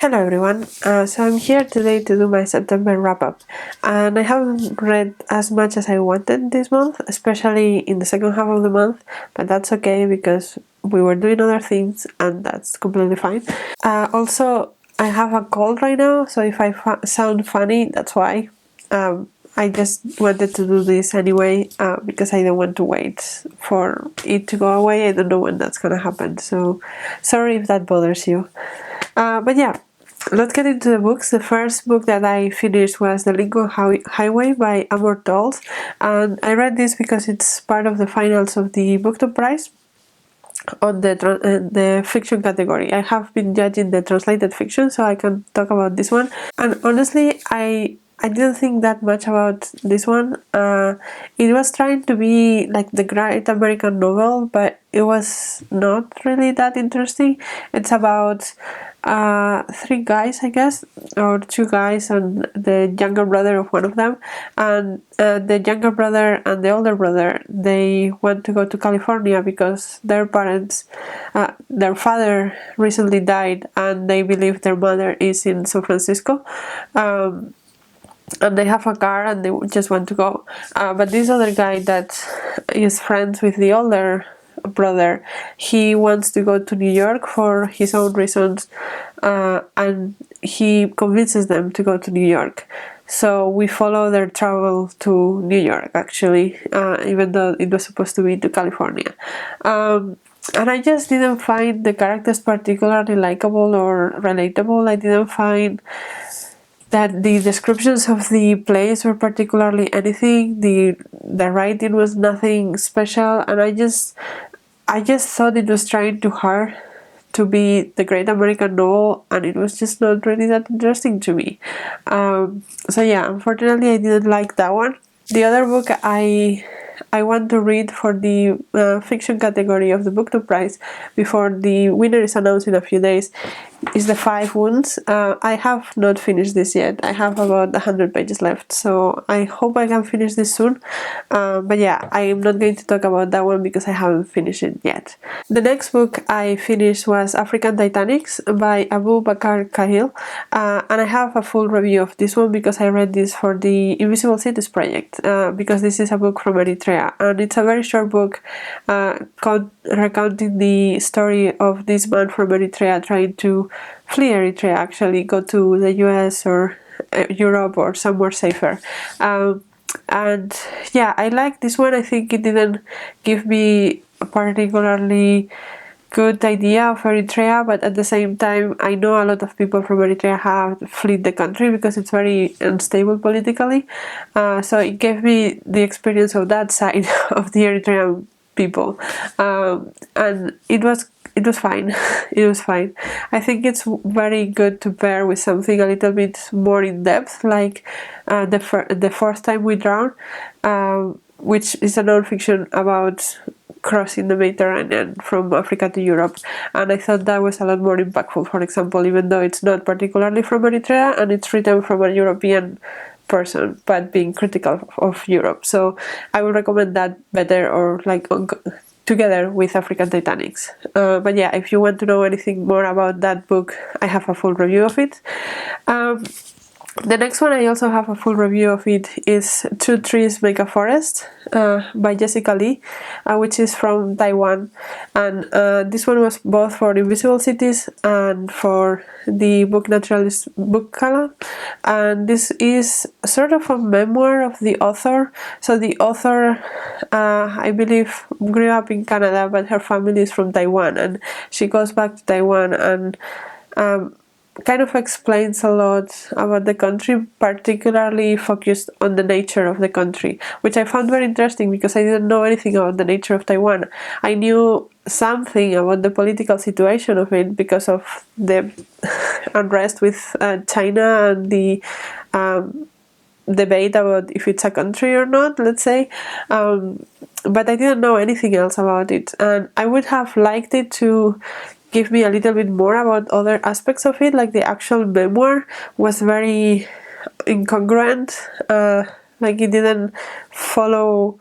Hello everyone, so I'm here today to do my September wrap-up, and I haven't read as much as I wanted this month, especially in the second half of the month, but that's okay because we were doing other things and that's completely fine. Also, I have a cold right now, so if I sound funny, that's why. I just wanted to do this anyway because I don't want to wait for it to go away. I don't know when that's gonna happen, so sorry if that bothers you. But yeah, let's get into the books. The first book that I finished was The Lincoln Highway by Amor, Towles, and I read this because it's part of the finals of the Booktube Prize on the fiction category. I have been judging the translated fiction, so I can talk about this one. And honestly, I didn't think that much about this one. It was trying to be like the great American novel, but it was not really that interesting. It's about three guys, I guess, or two guys and the younger brother of one of them. And the younger brother and the older brother, they want to go to California because their parents, their father recently died, and they believe their mother is in San Francisco. And they have a car and they just want to go. But this other guy that is friends with the older brother, he wants to go to New York for his own reasons, and he convinces them to go to New York. So we follow their travel to New York, actually, even though it was supposed to be to California. And I just didn't find the characters particularly likable or relatable. I didn't find that the descriptions of the place were particularly anything. The writing was nothing special, and I just thought it was trying too hard to be the great American novel, and it was just not really that interesting to me. So yeah, unfortunately I didn't like that one. The other book I want to read for the fiction category of the Booktube Prize before the winner is announced in a few days is The Five Wounds. I have not finished this yet. I have about 100 pages left, so I hope I can finish this soon. But yeah, I am not going to talk about that one because I haven't finished it yet. The next book I finished was African Titanics by Bakr Khaal, and I have a full review of this one because I read this for the Invisible Cities project, because this is a book from Eritrea, and it's a very short book recounting the story of this man from Eritrea trying to flee Eritrea, actually go to the US or Europe or somewhere safer. And yeah, I like this one. I think it didn't give me a particularly good idea of Eritrea, but at the same time I know a lot of people from Eritrea have fled the country because it's very unstable politically, so it gave me the experience of that side of the Eritrean people, and it was fine. It was fine. I think it's very good to pair with something a little bit more in depth, like the Fourth Time We Drown, which is a non-fiction about crossing the Mediterranean from Africa to Europe, and I thought that was a lot more impactful, for example, even though it's not particularly from Eritrea and it's written from a European person but being critical of Europe. So I would recommend that better, or like together with African Titanics. But yeah, if you want to know anything more about that book, I have a full review of it. The next one I also have a full review of it is Two Trees Make a Forest by Jessica Lee, which is from Taiwan, and this one was both for Invisible Cities and for the Book Naturalist book Khaal, and this is sort of a memoir of the author. So the author, I believe, grew up in Canada, but her family is from Taiwan, and she goes back to Taiwan and kind of explains a lot about the country, particularly focused on the nature of the country, which I found very interesting because I didn't know anything about the nature of Taiwan. I knew something about the political situation of it because of the unrest with China and the debate about if it's a country or not, let's say, but I didn't know anything else about it, and I would have liked it to give me a little bit more about other aspects of it. Like the actual memoir was very incongruent, like it didn't follow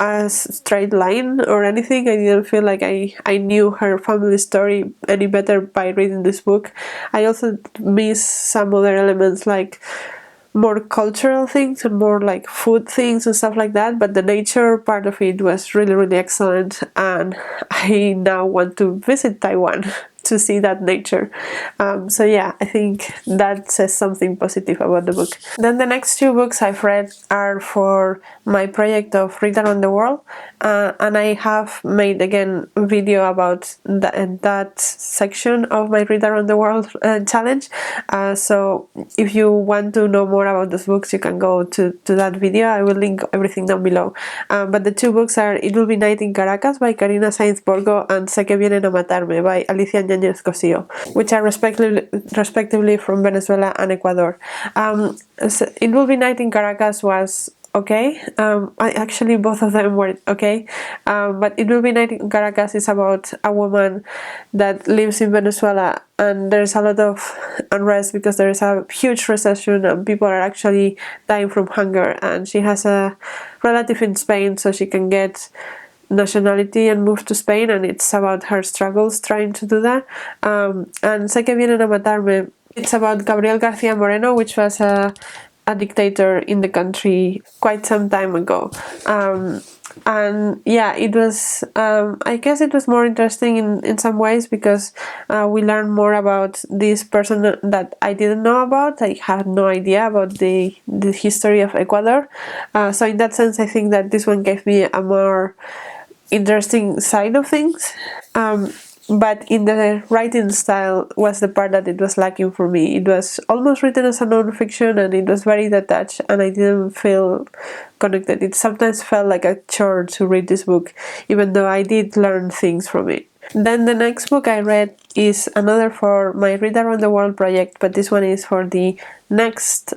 a straight line or anything. I didn't feel like I knew her family story any better by reading this book. I also miss some other elements, like more cultural things and more like food things and stuff like that, but the nature part of it was really, really excellent, and I now want to visit Taiwan to see that nature. So yeah, I think that says something positive about the book. Then the next two books I've read are for my project of Read Around the World, and I have made again a video about that section of my Read Around the World challenge. So if you want to know more about those books, you can go to that video. I will link everything down below. But the two books are It Will Be Night in Caracas by Karina, Sainz, Borgo, and Sé que vienen a matarme by Alicia Yánez Cossío, which are respectively from Venezuela and Ecuador. So It Will Be Night in Caracas was okay. Actually both of them were okay, but It Will Be Night in Caracas is about a woman that lives in Venezuela, and there's a lot of unrest because there is a huge recession and people are actually dying from hunger, and she has a relative in Spain, so she can get nationality and move to Spain, and it's about her struggles trying to do that. And Sé que vienen a matarme, it's about Gabriel García Moreno, which was a dictator in the country quite some time ago. And yeah, it was, I guess it was more interesting in some ways because we learned more about this person that I didn't know about. I had no idea about the history of Ecuador. So in that sense, I think that this one gave me a more interesting side of things. But in the writing style was the part that it was lacking for me. It was almost written as a non-fiction, and it was very detached, and I didn't feel connected. It sometimes felt like a chore to read this book, even though I did learn things from it. Then the next book I read is another for my Read Around the World project, but this one is for the next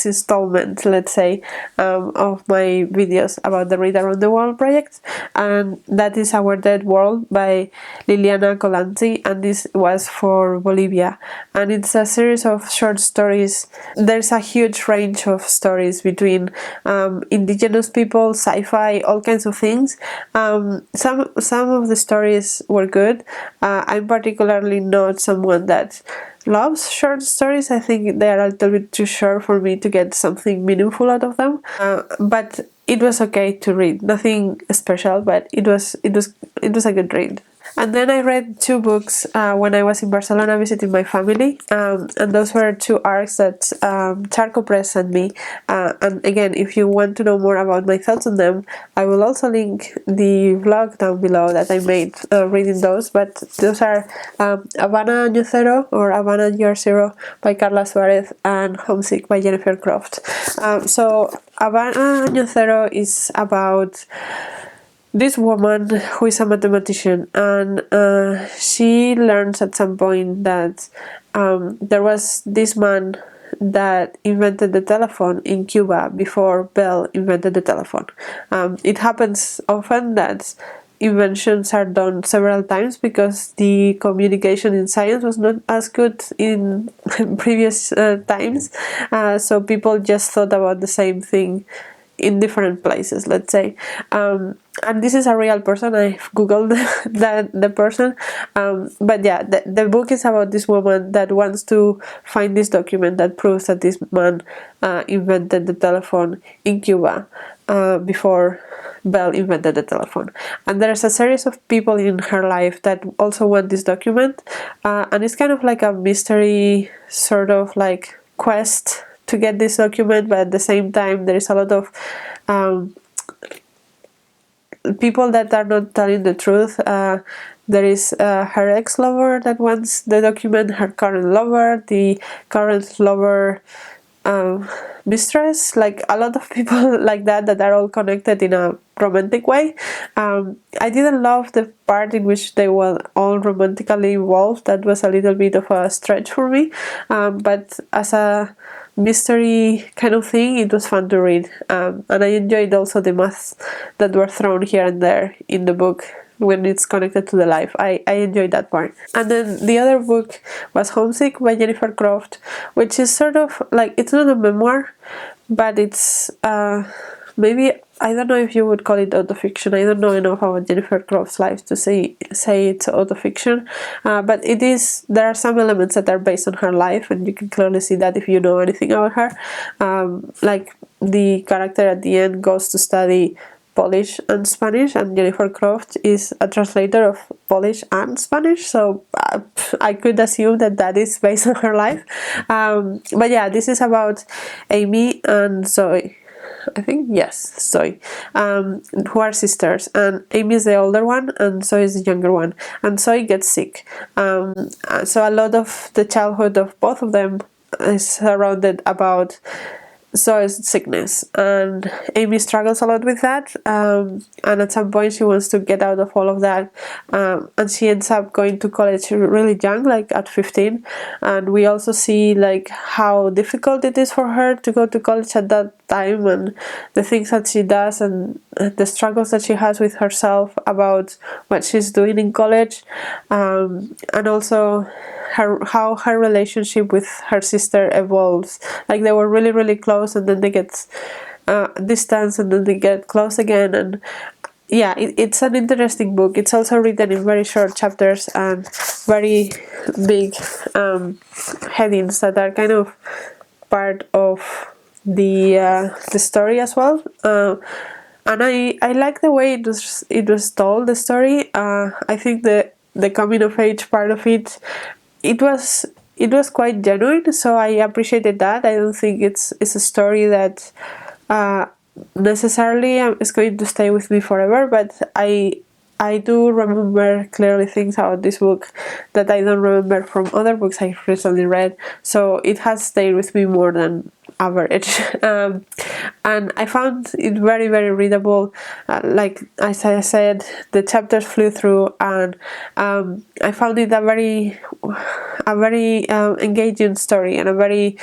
installment, let's say, of my videos about the Read Around the World project, and that is Our Dead World by Liliana, Colanzi, and this was for Bolivia, and it's a series of short stories. There's a huge range of stories between indigenous people, sci-fi, all kinds of things. Some of the stories were good. I'm particularly not someone that loves short stories. I think they are a little bit too short for me to get something meaningful out of them. But it was okay to read. Nothing special, but it was a good read. And then I read two books when I was in Barcelona visiting my family, and those were two arcs that Charco Press sent me. And again, if you want to know more about my thoughts on them, I will also link the vlog down below that I made reading those. But those are Habana Cero or Habana Cero by Karla Suárez and Homesick by Jennifer Croft. So Habana Cero is about this woman who is a mathematician, and she learns at some point that there was this man that invented the telephone in Cuba before Bell invented the telephone. It happens often that inventions are done several times because the communication in science was not as good in previous times, so people just thought about the same thing in different places, let's say. And this is a real person. I've googled the person, but yeah, the book is about this woman that wants to find this document that proves that this man invented the telephone in Cuba before Bell invented the telephone. And there's a series of people in her life that also want this document, and it's kind of like a mystery sort of like quest to get this document, but at the same time there is a lot of people that are not telling the truth. There is her ex-lover that wants the document, her current lover, the current lover mistress, like a lot of people like that are all connected in a romantic way. I didn't love the part in which they were all romantically involved. That was a little bit of a stretch for me, but as a mystery kind of thing, it was fun to read, and I enjoyed also the maths that were thrown here and there in the book when it's connected to the life. I enjoyed that part. And then the other book was Homesick by Jennifer Croft, which is sort of like, it's not a memoir, but it's maybe I don't know if you would call it autofiction. I don't know enough about Jennifer Croft's life to say it's autofiction, but it is. There are some elements that are based on her life, and you can clearly see that if you know anything about her. Like the character at the end goes to study Polish and Spanish, and Jennifer Croft is a translator of Polish and Spanish, so I could assume that that is based on her life. But yeah, this is about Amy and Zoe. I think, yes, Zoe, who are sisters, and Amy is the older one and Zoe is the younger one, and Zoe gets sick. So a lot of the childhood of both of them is surrounded about Zoe's sickness, and Amy struggles a lot with that, and at some point she wants to get out of all of that, and she ends up going to college really young, like at 15, and we also see like how difficult it is for her to go to college at that time, and the things that she does, and the struggles that she has with herself about what she's doing in college, and also how her relationship with her sister evolves. Like they were really, really close, and then they get distance, and then they get close again. And yeah, it's an interesting book. It's also written in very short chapters and very big headings that are kind of part of the story as well. And I like the way it was told, the story. I think the coming of age part of it was quite genuine, so I appreciated that. I don't think it's a story that necessarily is going to stay with me forever, but I do remember clearly things about this book that I don't remember from other books I recently read, so it has stayed with me more than average. And I found it very, very readable. Like as I said, the chapters flew through, and I found it a very engaging story, and a very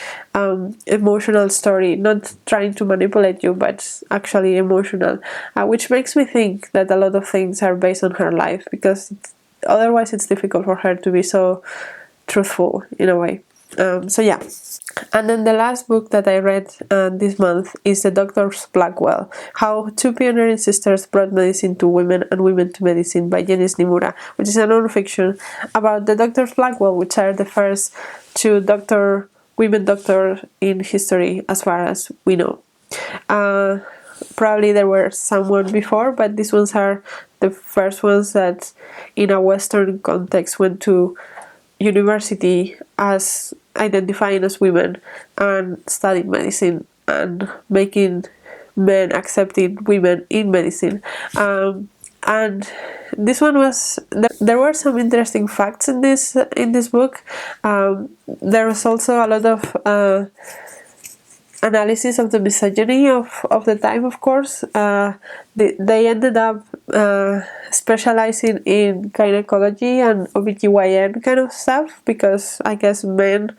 emotional story, not trying to manipulate you, but actually emotional, which makes me think that a lot of things are based on her life, because otherwise it's difficult for her to be so truthful in a way. So yeah. And then the last book that I read this month is the Doctors Blackwell, How Two Pioneering Sisters Brought Medicine to Women and Women to Medicine by Janice NImura, which is a non-fiction about the Doctors Blackwell, which are the first two women doctors in history as far as we know. Probably there were someone before, but these ones are the first ones that in a Western context went to university as identifying as women and studying medicine and making men accepting women in medicine. And this one was there were some interesting facts in this book. There was also a lot of analysis of the misogyny of the time, of course. They ended up specializing in gynecology and OBGYN kind of stuff, because I guess men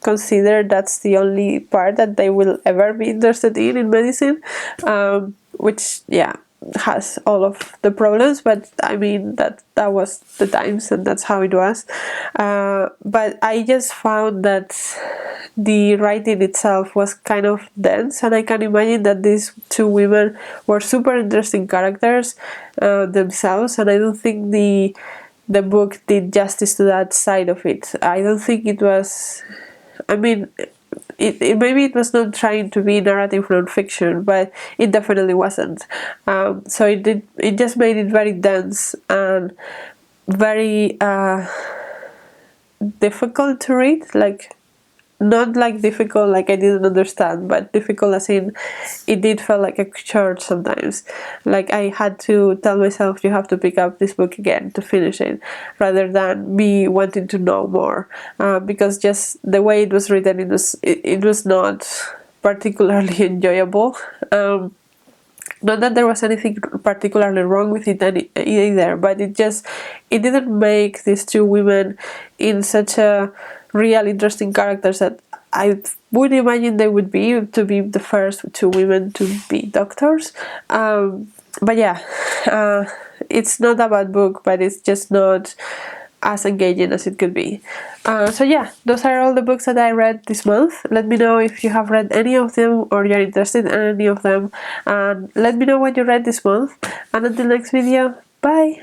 consider that's the only part that they will ever be interested in medicine, which, yeah, has all of the problems, but I mean that was the times, and that's how it was. But I just found that the writing itself was kind of dense, and I can imagine that these two women were super interesting characters themselves, and I don't think the book did justice to that side of it. I don't think it was, I mean, maybe it was not trying to be narrative non-fiction, but it definitely wasn't. So it just made it very dense and very difficult to read. Like, not like difficult like I didn't understand, but difficult as in it did feel like a chore sometimes. Like I had to tell myself, you have to pick up this book again to finish it, rather than me wanting to know more, because just the way it was written, it was not particularly enjoyable. Not that there was anything particularly wrong with it either, but it didn't make these two women in such a real interesting characters that I would imagine they would be, to be the first two women to be doctors. But yeah, it's not a bad book, but it's just not as engaging as it could be. So yeah, those are all the books that I read this month. Let me know if you have read any of them or you're interested in any of them, and let me know what you read this month. And until next video, bye!